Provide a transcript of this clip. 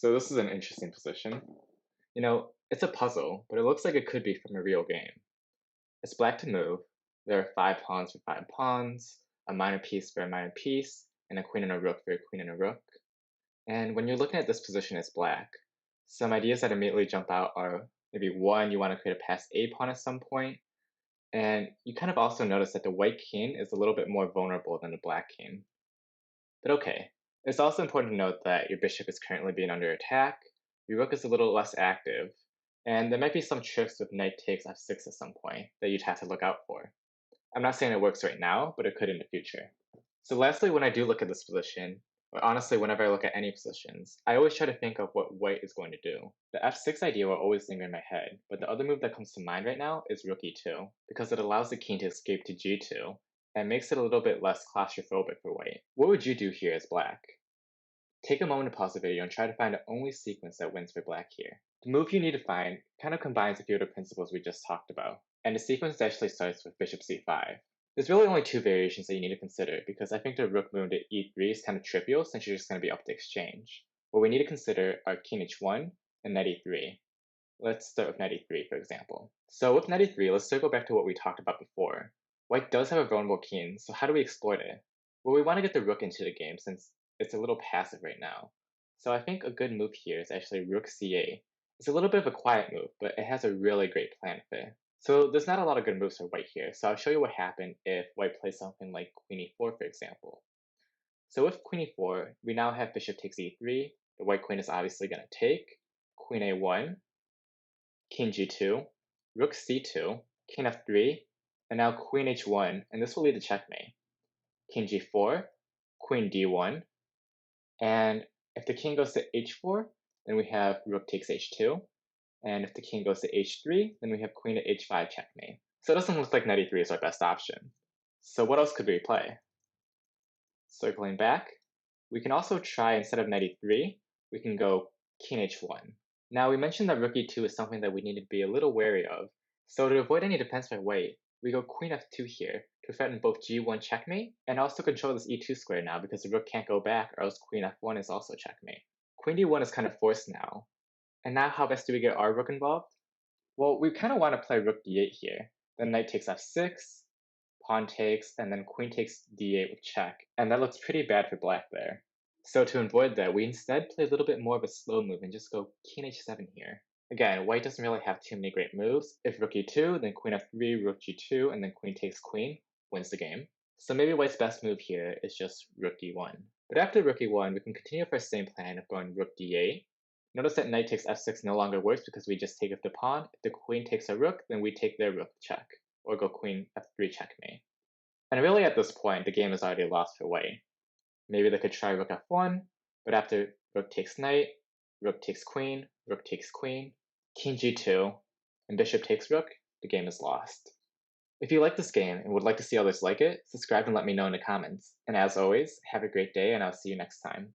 So this is an interesting position. It's a puzzle, but it looks like it could be from a real game. It's black to move. There are 5 pawns for 5 pawns, a minor piece for a minor piece, and a queen and a rook for a queen and a rook. And when you're looking at this position as black, some ideas that immediately jump out are maybe one, you want to create a pass A pawn at some point, and you kind of also notice that the white king is a little bit more vulnerable than the black king. But okay, it's also important to note that your bishop is currently being under attack, your rook is a little less active, and there might be some tricks with knight takes f6 at some point that you'd have to look out for. I'm not saying it works right now, but it could in the future. So lastly, when I do look at this position, or honestly whenever I look at any positions, I always try to think of what white is going to do. The f6 idea will always linger in my head, but the other move that comes to mind right now is rook e2, because it allows the king to escape to g2, and makes it a little bit less claustrophobic for white. What would you do here as black? Take a moment to pause the video and try to find the only sequence that wins for black here. The move you need to find kind of combines a few of the principles we just talked about, and the sequence actually starts with bishop c5. There's really only two variations that you need to consider, because I think the rook move to e3 is kind of trivial since you're just going to be up to exchange. What we need to consider are king h1 and knight e3. Let's start with knight e3, for example. So with knight e3, let's circle back to what we talked about before. White does have a vulnerable king, so how do we exploit it? Well, we want to get the rook into the game since it's a little passive right now. So I think a good move here is actually rook c8. It's a little bit of a quiet move, but it has a really great plan fit. So there's not a lot of good moves for white here, so I'll show you what happened if white plays something like queen e4, for example. So with queen e4, we now have bishop takes e3, the white queen is obviously going to take, queen a1, king g2, rook c2, king f3, and now queen h1, and this will lead to checkmate. King g4, queen d1, and if the king goes to h4, then we have rook takes h2, and if the king goes to h3, then we have queen to h5 checkmate. So it doesn't look like knight e3 is our best option. So what else could we play? Circling back, we can also try, instead of knight e3, we can go king h1. Now we mentioned that rook e2 is something that we need to be a little wary of, so to avoid any defense by white, we go queen f2 here to threaten both g1 checkmate, and also control this e2 square now because the rook can't go back or else queen f1 is also checkmate. Queen d1 is kind of forced now. And now how best do we get our rook involved? Well, we kind of want to play rook d8 here. Then knight takes f6, pawn takes, and then queen takes d8 with check, and that looks pretty bad for black there. So to avoid that, we instead play a little bit more of a slow move and just go king h7 here. Again, white doesn't really have too many great moves. If rook e2, then queen f3, rook g2, and then queen takes queen, wins the game. So maybe white's best move here is just rook e1. But after rook e1, we can continue with our same plan of going rook d8. Notice that knight takes f6 no longer works because we just take up the pawn. If the queen takes a rook, then we take their rook check, or go queen f3 checkmate. And really at this point, the game is already lost for white. Maybe they could try rook f1, but after rook takes knight, rook takes queen, king g2, and bishop takes rook, the game is lost. If you like this game and would like to see others like it, subscribe and let me know in the comments. And as always, have a great day and I'll see you next time.